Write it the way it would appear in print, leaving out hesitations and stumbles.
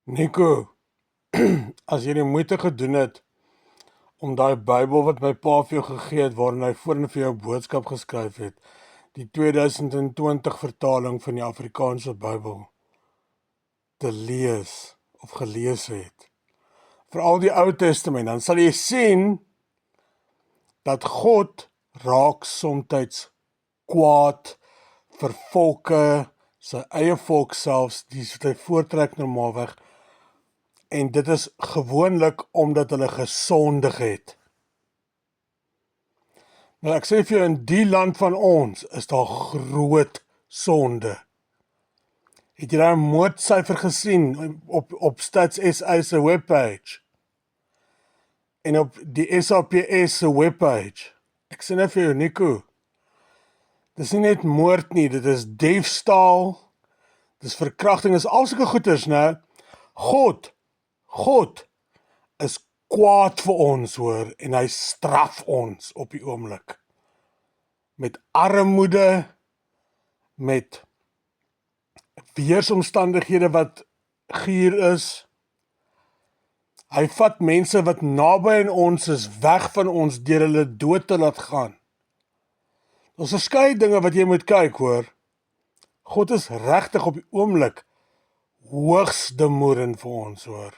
Nico, as jy die moeite gedoen het om daai Bybel wat my pa vir jou gegee het, waarin hy voorin vir jou boodskap geskryf het, die 2020 vertaling van die Afrikaanse Bybel, te lees of gelees het, veral die Ou Testament, dan sal jy sien dat God raak somtyds kwaad vir volke, sy eie volk selfs, die wat hy voortrek normaalweg, en dit is gewoonlik omdat hulle gesondig het. Nou ek sê vir jou, in die land van ons is daar groot sonde. Het jy daar 'n moordsyfer gesien op Stats SA se webpage? En op die SAPS se webpage? Ek sê net vir jou, Nico, dis nie net moord nie, dit is diefstal, dis verkrachting, dis al sulke goeders, né? God is kwaad vir ons, hoor, en hy straf ons op die oomblik. Met armoede, met weersomstandighede wat gier is. Hy vat mense wat naby aan ons is, weg van ons, deur hulle dood te laat gaan. Daar's verskeie dinge wat jy moet kyk, hoor. God is regtig op die oomblik hoogs demoedend vir ons, hoor.